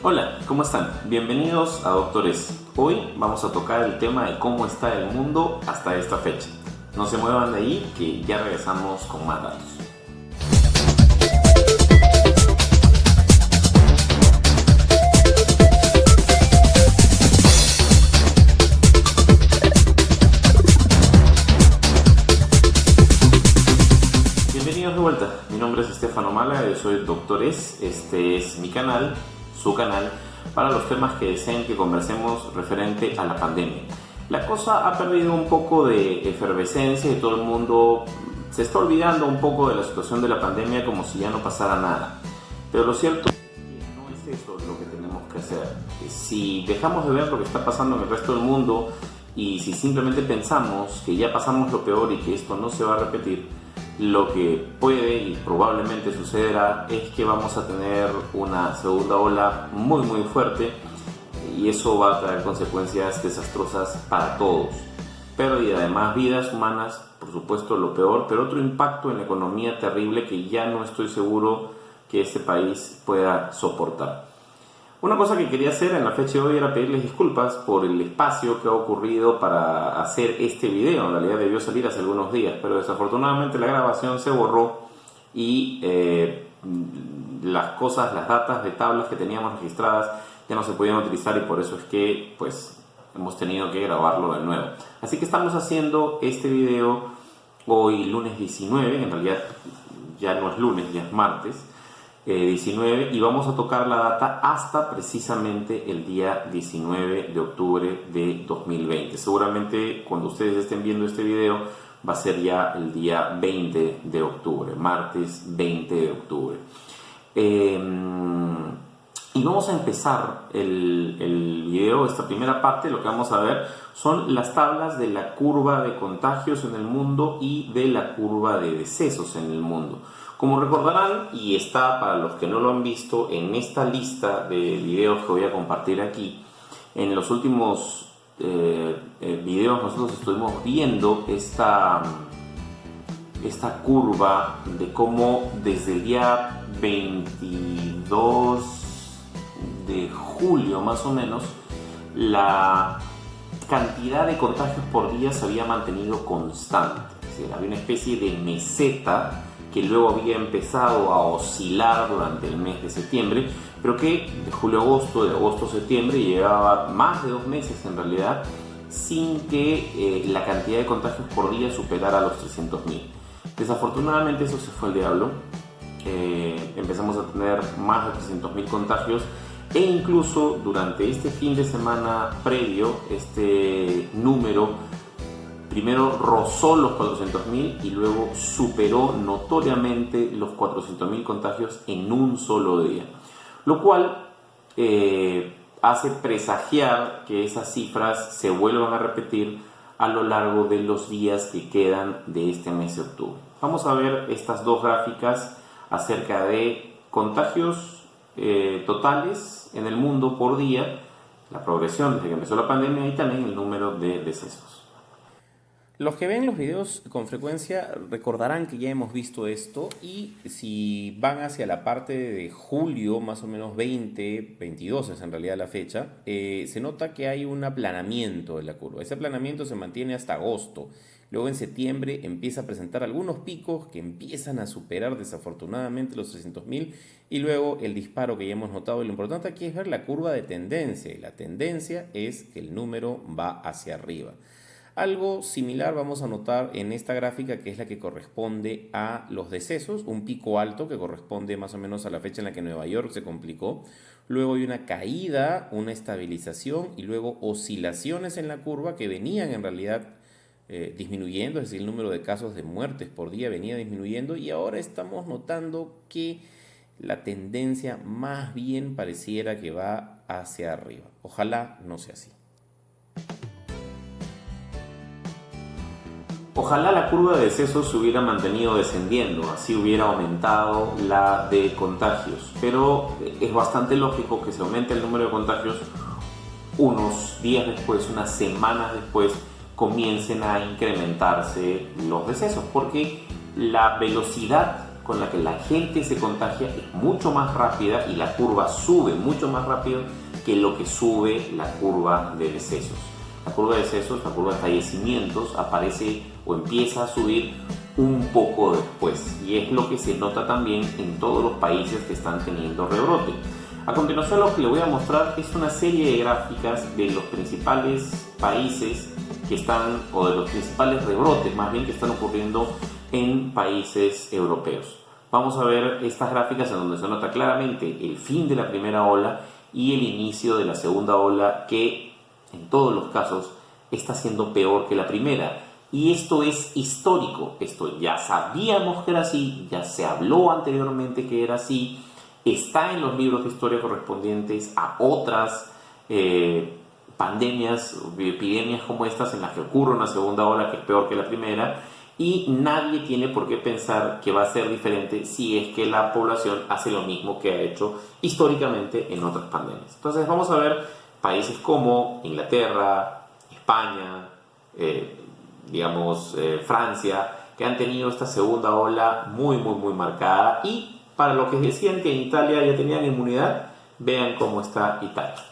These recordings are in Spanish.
Hola, ¿cómo están? Bienvenidos a Doctores. Hoy vamos a tocar el tema de cómo está el mundo hasta esta fecha. No se muevan de ahí, que ya regresamos con más datos. Bienvenidos de vuelta. Mi nombre es Estefano Mala, yo soy Doctores. Este es mi canal, su canal, para los temas que deseen que conversemos referente a la pandemia. La cosa ha perdido un poco de efervescencia y todo el mundo se está olvidando un poco de la situación de la pandemia como si ya no pasara nada. Pero lo cierto es que no es eso lo que tenemos que hacer. Si dejamos de ver lo que está pasando en el resto del mundo y si simplemente pensamos que ya pasamos lo peor y que esto no se va a repetir, lo que puede y probablemente sucederá es que vamos a tener una segunda ola muy fuerte y eso va a traer consecuencias desastrosas para todos. Pérdida de más vidas humanas, por supuesto lo peor, pero otro impacto en la economía terrible que ya no estoy seguro que este país pueda soportar. Una cosa que quería hacer en la fecha de hoy era pedirles disculpas por el espacio que ha ocurrido para hacer este video. En realidad debió salir hace algunos días, pero desafortunadamente la grabación se borró y las cosas, las datas de tablas que teníamos registradas ya no se podían utilizar y por eso es que hemos tenido que grabarlo de nuevo. Así que estamos haciendo este video hoy lunes 19, en realidad ya no es lunes, ya es martes. 19 y vamos a tocar la data hasta precisamente el día 19 de octubre de 2020. Seguramente cuando ustedes estén viendo este video va a ser ya el día 20 de octubre, martes 20 de octubre. Y vamos a empezar el video, esta primera parte. Lo que vamos a ver son las tablas de la curva de contagios en el mundo y de la curva de decesos en el mundo. Como recordarán, y está para los que no lo han visto en esta lista de videos que voy a compartir aquí, en los últimos videos nosotros estuvimos viendo esta curva de cómo desde el día 22 de julio más o menos la cantidad de contagios por día se había mantenido constante. Es decir, había una especie de meseta que luego había empezado a oscilar durante el mes de septiembre, pero que de julio a agosto, de agosto a septiembre, llevaba más de 2 meses en realidad, sin que la cantidad de contagios por día superara los 300.000. Desafortunadamente eso se fue al diablo. Empezamos a tener más de 300.000 contagios e incluso durante este fin de semana previo, este número primero rozó los 400.000 y luego superó notoriamente los 400.000 contagios en un solo día, lo cual hace presagiar que esas cifras se vuelvan a repetir a lo largo de los días que quedan de este mes de octubre. Vamos a ver estas dos gráficas acerca de contagios totales en el mundo por día, la progresión desde que empezó la pandemia y también el número de decesos. Los que ven los videos con frecuencia recordarán que ya hemos visto esto y si van hacia la parte de julio, más o menos 22 es en realidad la fecha, se nota que hay un aplanamiento de la curva. Ese aplanamiento se mantiene hasta agosto. Luego en septiembre empieza a presentar algunos picos que empiezan a superar desafortunadamente los 300.000 y luego el disparo que ya hemos notado. Y lo importante aquí es ver la curva de tendencia y la tendencia es que el número va hacia arriba. Algo similar vamos a notar en esta gráfica, que es la que corresponde a los decesos, un pico alto que corresponde más o menos a la fecha en la que Nueva York se complicó. Luego hay una caída, una estabilización y luego oscilaciones en la curva que venían en realidad disminuyendo, es decir, el número de casos de muertes por día venía disminuyendo y ahora estamos notando que la tendencia más bien pareciera que va hacia arriba. Ojalá no sea así. Ojalá la curva de decesos se hubiera mantenido descendiendo, así hubiera aumentado la de contagios, pero es bastante lógico que se aumente el número de contagios unos días después, unas semanas después, comiencen a incrementarse los decesos, porque la velocidad con la que la gente se contagia es mucho más rápida y la curva sube mucho más rápido que lo que sube la curva de decesos. La curva de decesos, la curva de fallecimientos, aparece o empieza a subir un poco después, y es lo que se nota también en todos los países que están teniendo rebrote. A continuación, lo que le voy a mostrar es una serie de gráficas de los principales países que están, o de los principales rebrotes más bien, que están ocurriendo en países europeos. Vamos a ver estas gráficas en donde se nota claramente el fin de la primera ola y el inicio de la segunda ola, que en todos los casos está siendo peor que la primera. Y esto es histórico, esto ya sabíamos que era así, ya se habló anteriormente que era así, está en los libros de historia correspondientes a otras pandemias, epidemias como estas en las que ocurre una segunda ola que es peor que la primera, y nadie tiene por qué pensar que va a ser diferente si es que la población hace lo mismo que ha hecho históricamente en otras pandemias. Entonces vamos a ver países como Inglaterra, España, Francia, que han tenido esta segunda ola muy marcada, y para los que decían que en Italia ya tenían inmunidad, vean cómo está Italia.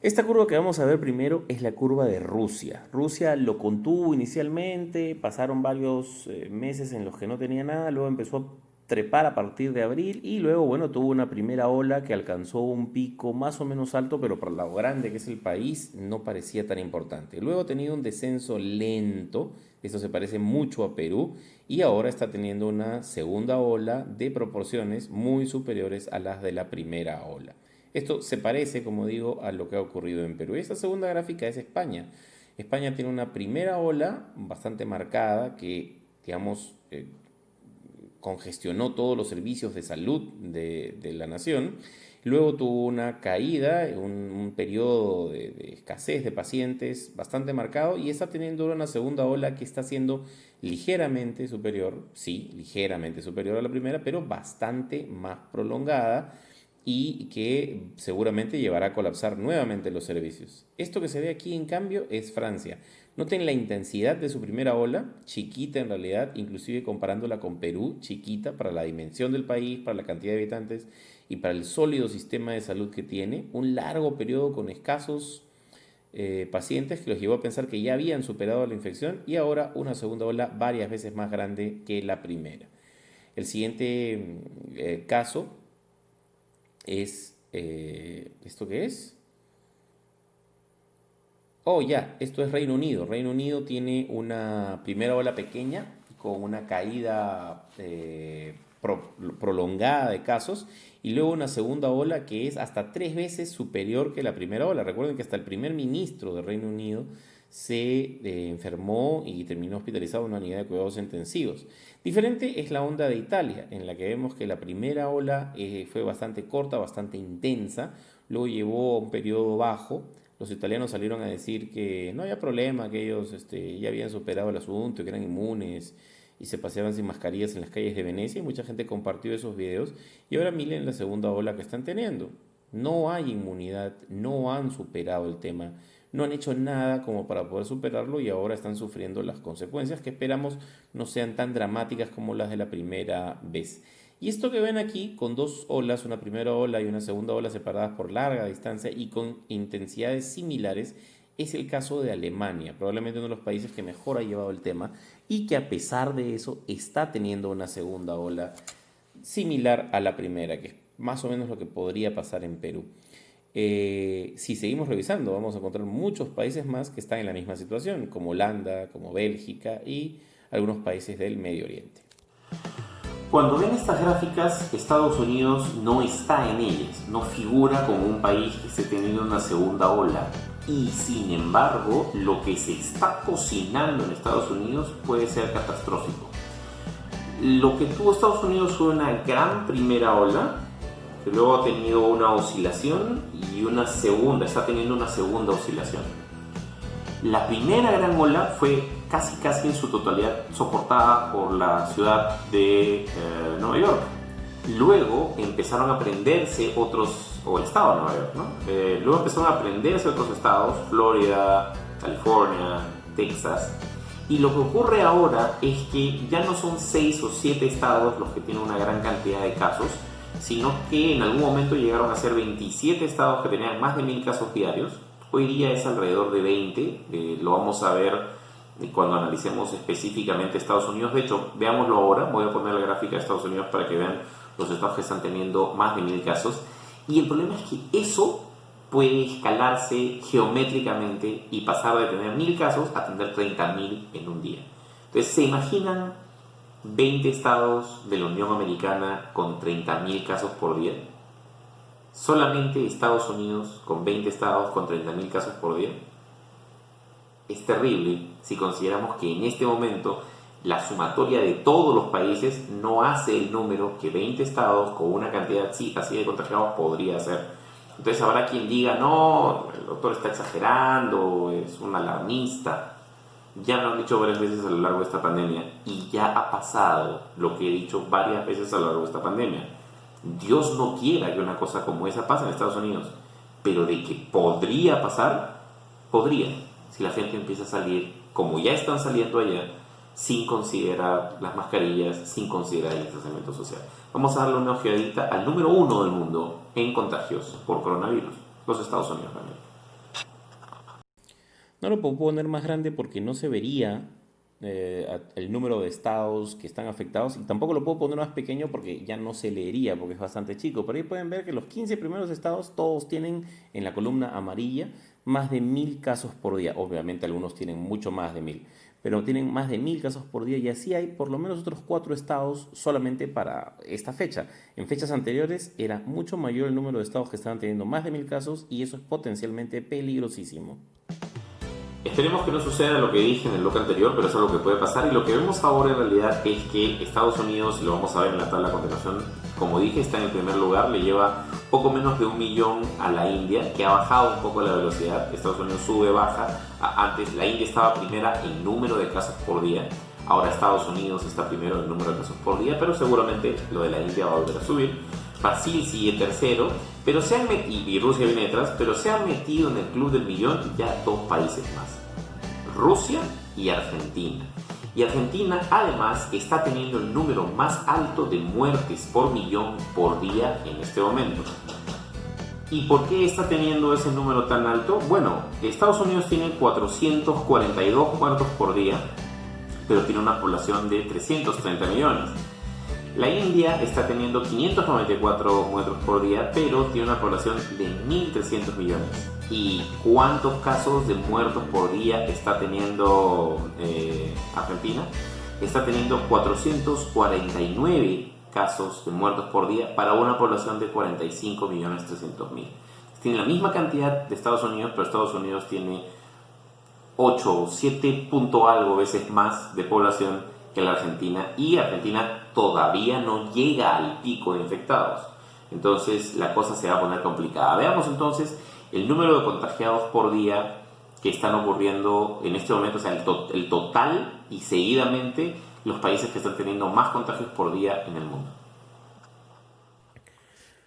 Esta curva que vamos a ver primero es la curva de Rusia. Rusia lo contuvo inicialmente, pasaron varios meses en los que no tenía nada, luego empezó a trepar a partir de abril y luego, bueno, tuvo una primera ola que alcanzó un pico más o menos alto, pero por lo grande que es el país no parecía tan importante. Luego ha tenido un descenso lento, esto se parece mucho a Perú, y ahora está teniendo una segunda ola de proporciones muy superiores a las de la primera ola. Esto se parece, como digo, a lo que ha ocurrido en Perú. Y esta segunda gráfica es España. España tiene una primera ola bastante marcada que, digamos, congestionó todos los servicios de salud de la nación. Luego tuvo una caída, un periodo de escasez de pacientes bastante marcado, y está teniendo una segunda ola que está siendo ligeramente superior, sí, ligeramente superior a la primera, pero bastante más prolongada, y que seguramente llevará a colapsar nuevamente los servicios. Esto que se ve aquí, en cambio, es Francia. Noten la intensidad de su primera ola, chiquita en realidad, inclusive comparándola con Perú, chiquita para la dimensión del país, para la cantidad de habitantes y para el sólido sistema de salud que tiene. Un largo periodo con escasos pacientes que los llevó a pensar que ya habían superado la infección, y ahora una segunda ola varias veces más grande que la primera. El siguiente caso es, ¿esto qué es? Oh, ya, esto es Reino Unido. Reino Unido tiene una primera ola pequeña con una caída prolongada de casos, y luego una segunda ola que es hasta 3 veces superior que la primera ola. Recuerden que hasta el primer ministro de Reino Unido se enfermó y terminó hospitalizado en una unidad de cuidados intensivos. Diferente es la onda de Italia, en la que vemos que la primera ola fue bastante corta, bastante intensa, luego llevó a un periodo bajo. Los italianos salieron a decir que no había problema, que ellos ya habían superado el asunto, que eran inmunes y se paseaban sin mascarillas en las calles de Venecia, y mucha gente compartió esos videos. Y ahora miren la segunda ola que están teniendo. No hay inmunidad, no han superado el tema, no han hecho nada como para poder superarlo, y ahora están sufriendo las consecuencias que esperamos no sean tan dramáticas como las de la primera vez. Y esto que ven aquí, con 2 olas, una primera ola y una segunda ola separadas por larga distancia y con intensidades similares, es el caso de Alemania, probablemente uno de los países que mejor ha llevado el tema, y que a pesar de eso está teniendo una segunda ola similar a la primera, que es más o menos lo que podría pasar en Perú. Si seguimos revisando, vamos a encontrar muchos países más que están en la misma situación, como Holanda, como Bélgica y algunos países del Medio Oriente. Cuando ven estas gráficas, Estados Unidos no está en ellas, no figura como un país que esté teniendo una segunda ola. Y sin embargo, lo que se está cocinando en Estados Unidos puede ser catastrófico. Lo que tuvo Estados Unidos fue una gran primera ola, que luego ha tenido una oscilación y una segunda, está teniendo una segunda oscilación. La primera gran ola fue casi en su totalidad soportada por la ciudad de Nueva York. Luego empezaron a prenderse otros, o el estado de Nueva York, ¿no? Luego empezaron a prenderse otros estados, Florida, California, Texas, Y lo que ocurre ahora es que ya no son 6 o 7 estados los que tienen una gran cantidad de casos, sino que en algún momento llegaron a ser 27 estados que tenían más de 1000 casos diarios. Hoy día es alrededor de 20, lo vamos a ver cuando analicemos específicamente Estados Unidos. De hecho, veámoslo ahora, voy a poner la gráfica de Estados Unidos para que vean los estados que están teniendo más de 1000 casos. Y el problema es que eso puede escalarse geométricamente y pasar de tener 1000 casos a tener 30.000 en un día. Entonces, ¿se imaginan 20 estados de la Unión Americana con 30.000 casos por día? Solamente Estados Unidos con 20 estados con 30.000 casos por día. Es terrible si consideramos que en este momento la sumatoria de todos los países no hace el número que 20 estados con una cantidad así de contagiados podría hacer. Entonces habrá quien diga, no, el doctor está exagerando, es un alarmista. Ya lo han dicho varias veces a lo largo de esta pandemia y ya ha pasado lo que he dicho varias veces a lo largo de esta pandemia. Dios no quiera que una cosa como esa pase en Estados Unidos, pero de que podría pasar, podría, si la gente empieza a salir como ya están saliendo allá, sin considerar las mascarillas, sin considerar el distanciamiento social. Vamos a darle una ojeadita al número 1 del mundo en contagios por coronavirus, los Estados Unidos también. No lo puedo poner más grande porque no se vería el número de estados que están afectados, y tampoco lo puedo poner más pequeño porque ya no se leería porque es bastante chico. Pero ahí pueden ver que los 15 primeros estados todos tienen en la columna amarilla más de 1000 casos por día. Obviamente algunos tienen mucho más de 1000, pero tienen más de 1000 casos por día, y así hay por lo menos otros 4 estados solamente para esta fecha. En fechas anteriores era mucho mayor el número de estados que estaban teniendo más de 1000 casos, y eso es potencialmente peligrosísimo. Esperemos que no suceda lo que dije en el bloque anterior, pero es algo que puede pasar, y lo que vemos ahora en realidad es que Estados Unidos, y lo vamos a ver en la tabla a continuación, como dije, está en el primer lugar, le lleva poco menos de 1 millón a la India, que ha bajado un poco la velocidad. Estados Unidos sube, baja. Antes la India estaba primera en número de casos por día, ahora Estados Unidos está primero en número de casos por día, pero seguramente lo de la India va a volver a subir. Brasil sigue tercero, pero y Rusia viene detrás, pero se han metido en el club del millón ya 2 países más, Rusia y Argentina. Y Argentina además está teniendo el número más alto de muertes por millón por día en este momento. ¿Y por qué está teniendo ese número tan alto? Bueno, Estados Unidos tiene 442 muertos por día, pero tiene una población de 330 millones. La India está teniendo 594 muertos por día, pero tiene una población de 1.300 millones. ¿Y cuántos casos de muertos por día está teniendo Argentina? Está teniendo 449 casos de muertos por día para una población de 45.300.000. Tiene la misma cantidad de Estados Unidos, pero Estados Unidos tiene 8 o 7 punto algo veces más de población que la Argentina, y Argentina todavía no llega al pico de infectados. Entonces la cosa se va a poner complicada. Veamos entonces el número de contagiados por día que están ocurriendo en este momento, o sea, el total y seguidamente los países que están teniendo más contagios por día en el mundo.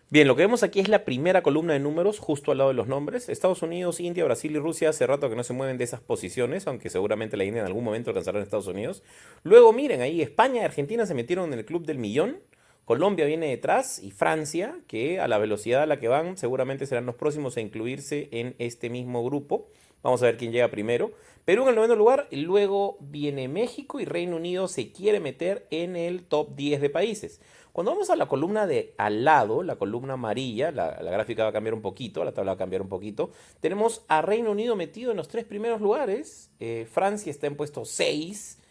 Bien, lo que vemos aquí es la primera columna de números justo al lado de los nombres. Estados Unidos, India, Brasil y Rusia hace rato que no se mueven de esas posiciones, aunque seguramente la India en algún momento alcanzará a Estados Unidos. Luego miren, ahí España y Argentina se metieron en el club del millón. Colombia viene detrás, y Francia, que a la velocidad a la que van seguramente serán los próximos a incluirse en este mismo grupo. Vamos a ver quién llega primero. Perú en el 9º lugar, y luego viene México, y Reino Unido se quiere meter en el top 10 de países. Cuando vamos a la columna de al lado, la columna amarilla, la gráfica va a cambiar un poquito, la tabla va a cambiar un poquito. Tenemos a Reino Unido metido en los 3 primeros lugares. Francia está en puesto 6.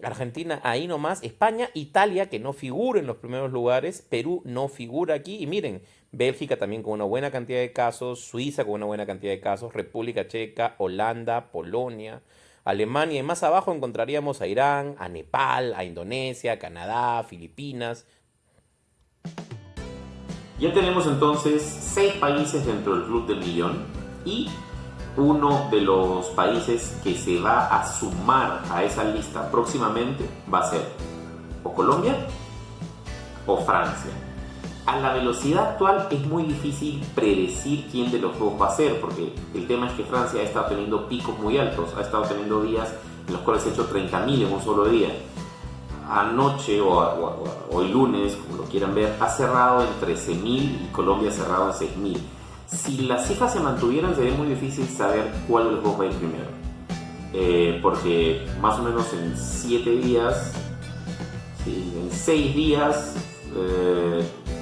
Argentina ahí nomás. España, Italia, que no figura en los primeros lugares. Perú no figura aquí. Y miren, Bélgica también con una buena cantidad de casos. Suiza con una buena cantidad de casos. República Checa, Holanda, Polonia, Alemania. Y más abajo encontraríamos a Irán, a Nepal, a Indonesia, Canadá, Filipinas. Ya tenemos entonces 6 países dentro del club del millón, y uno de los países que se va a sumar a esa lista próximamente va a ser o Colombia o Francia. A la velocidad actual es muy difícil predecir quién de los dos va a ser, porque el tema es que Francia ha estado teniendo picos muy altos, ha estado teniendo días en los cuales se ha hecho 30.000 en un solo día. Anoche o hoy lunes, como lo quieran ver, ha cerrado en 13.000 y Colombia ha cerrado en 6.000. Si las cifras se mantuvieran, sería muy difícil saber cuál de los dos va a ir primero. Porque más o menos en 7 días, sí, en 6 días,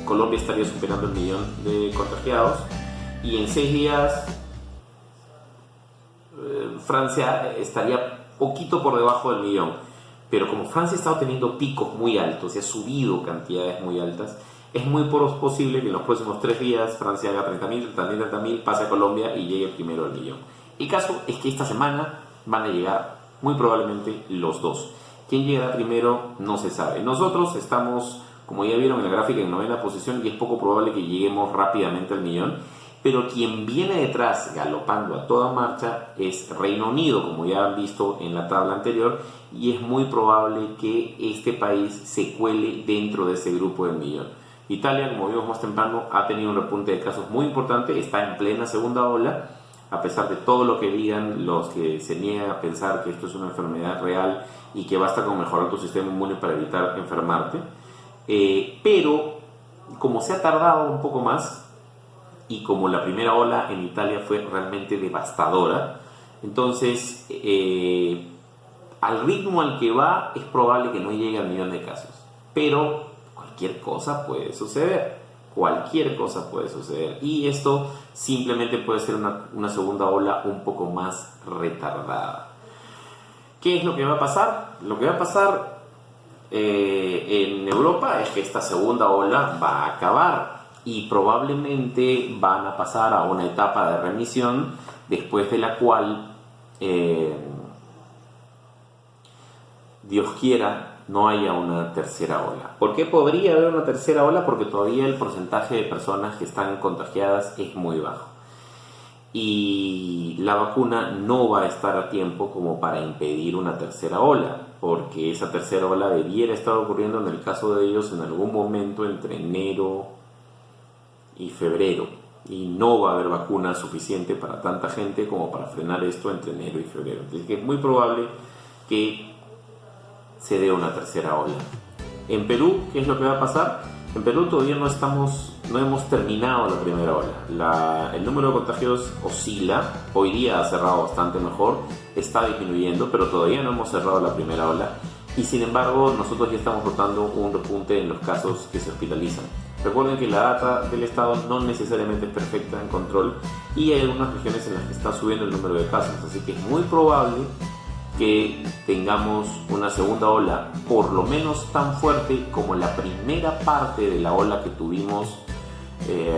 Colombia estaría superando el 1.000.000 de contagiados, y en 6 días Francia estaría poquito por debajo del 1.000.000. Pero como Francia ha estado teniendo picos muy altos y ha subido cantidades muy altas, es muy posible que en los próximos 3 días Francia haga 30.000, pase a Colombia y llegue primero al 1.000.000. El caso es que esta semana van a llegar muy probablemente los dos. ¿Quién llegará primero? No se sabe. Nosotros estamos, como ya vieron en la gráfica, en 9ª posición, y es poco probable que lleguemos rápidamente al 1.000.000. Pero quien viene detrás galopando a toda marcha es Reino Unido, como ya han visto en la tabla anterior, y es muy probable que este país se cuele dentro de ese grupo del 1.000.000. Italia, como vimos más temprano, ha tenido un repunte de casos muy importante, está en plena segunda ola, a pesar de todo lo que digan los que se niegan a pensar que esto es una enfermedad real y que basta con mejorar tu sistema inmune para evitar enfermarte. Pero como se ha tardado un poco más, y como la primera ola en Italia fue realmente devastadora, entonces al ritmo al que va es probable que no llegue al 1.000.000 de casos. Pero cualquier cosa puede suceder. Cualquier cosa puede suceder. Y esto simplemente puede ser una segunda ola un poco más retardada. ¿Qué es lo que va a pasar? Lo que va a pasar en Europa es que esta segunda ola va a acabar, y probablemente van a pasar a una etapa de remisión, después de la cual, Dios quiera, no haya una tercera ola. ¿Por qué podría haber una tercera ola? Porque todavía el porcentaje de personas que están contagiadas es muy bajo. Y la vacuna no va a estar a tiempo como para impedir una tercera ola, porque esa tercera ola debiera estar ocurriendo, en el caso de ellos, en algún momento entre enero y febrero, y no va a haber vacuna suficiente para tanta gente como para frenar esto entre enero y febrero. Entonces es muy probable que se dé una tercera ola. En Perú, ¿qué es lo que va a pasar? En Perú todavía no hemos terminado la primera ola. El número de contagios oscila, hoy día ha cerrado bastante mejor, está disminuyendo, pero todavía no hemos cerrado la primera ola, y sin embargo nosotros ya estamos notando un repunte en los casos que se hospitalizan. Recuerden que la data del Estado no necesariamente es perfecta en control, y hay algunas regiones en las que está subiendo el número de casos, así que es muy probable que tengamos una segunda ola, por lo menos tan fuerte como la primera parte de la ola que tuvimos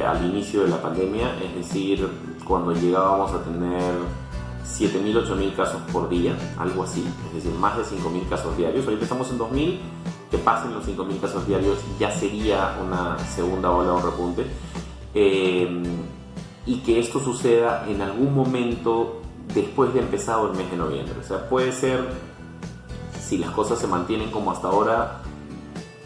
al inicio de la pandemia, es decir, cuando llegábamos a tener 7.000, 8.000 casos por día, algo así, es decir, más de 5.000 casos diarios. Ahorita estamos en 2.000, que pasen los 5.000 casos diarios ya sería una segunda ola o repunte, y que esto suceda en algún momento después de empezado el mes de noviembre. O sea, puede ser, si las cosas se mantienen como hasta ahora,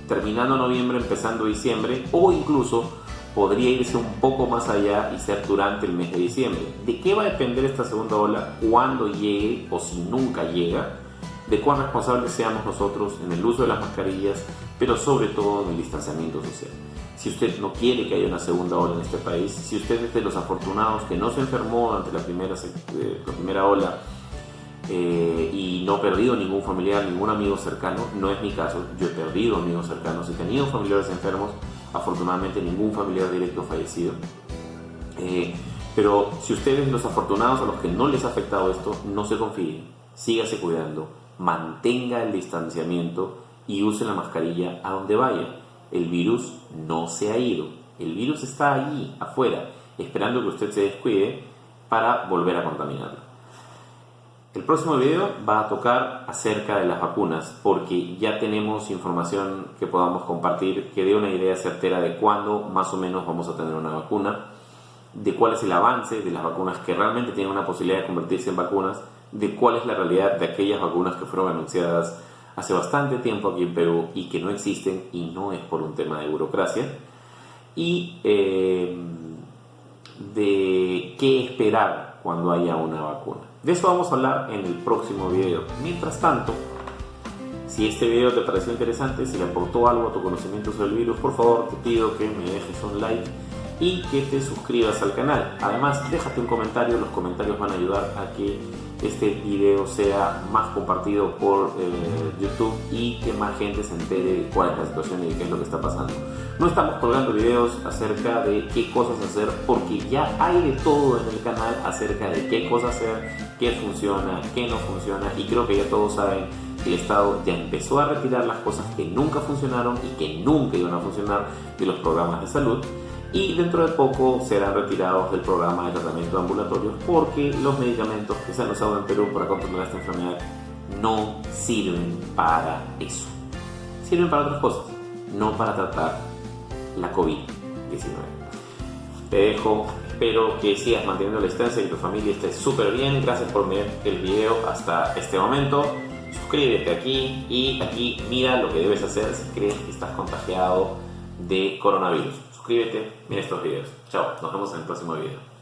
terminando noviembre, empezando diciembre, o incluso podría irse un poco más allá y ser durante el mes de diciembre. ¿De qué va a depender esta segunda ola? Cuando llegue, o si nunca llega, de cuán responsables seamos nosotros en el uso de las mascarillas, pero sobre todo en el distanciamiento social. Si usted no quiere que haya una segunda ola en este país, si usted es de los afortunados que no se enfermó durante la primera ola y no ha perdido ningún familiar, ningún amigo cercano, no es mi caso, yo he perdido amigos cercanos, he tenido familiares enfermos, afortunadamente ningún familiar directo fallecido, pero si usted es de los afortunados a los que no les ha afectado esto, no se confíe, sígase cuidando, mantenga el distanciamiento y use la mascarilla a donde vaya. El virus no se ha ido, el virus está allí, afuera, esperando que usted se descuide para volver a contaminarlo. El próximo video va a tocar acerca de las vacunas, porque ya tenemos información que podamos compartir que dé una idea certera de cuándo más o menos vamos a tener una vacuna, de cuál es el avance de las vacunas que realmente tienen una posibilidad de convertirse en vacunas, de cuál es la realidad de aquellas vacunas que fueron anunciadas hace bastante tiempo aquí en Perú y que no existen, y no es por un tema de burocracia, y de qué esperar cuando haya una vacuna. De eso vamos a hablar en el próximo video. Mientras tanto, si este video te pareció interesante, si le aportó algo a tu conocimiento sobre el virus, por favor te pido que me dejes un like y que te suscribas al canal. Además, déjate un comentario, los comentarios van a ayudar a que este video sea más compartido por YouTube y que más gente se entere de cuál es la situación y de qué es lo que está pasando. No estamos colgando videos acerca de qué cosas hacer, porque ya hay de todo en el canal acerca de qué cosas hacer, qué funciona, qué no funciona, y creo que ya todos saben que el Estado ya empezó a retirar las cosas que nunca funcionaron y que nunca iban a funcionar de los programas de salud. Y dentro de poco serán retirados del programa de tratamiento ambulatorio, porque los medicamentos que se han usado en Perú para controlar esta enfermedad no sirven para eso. Sirven para otras cosas, no para tratar la COVID-19. Te dejo, espero que sigas manteniendo la distancia y tu familia esté súper bien. Gracias por ver el video hasta este momento. Suscríbete aquí y aquí mira lo que debes hacer si crees que estás contagiado de coronavirus. Suscríbete, mira estos videos. Chao, nos vemos en el próximo video.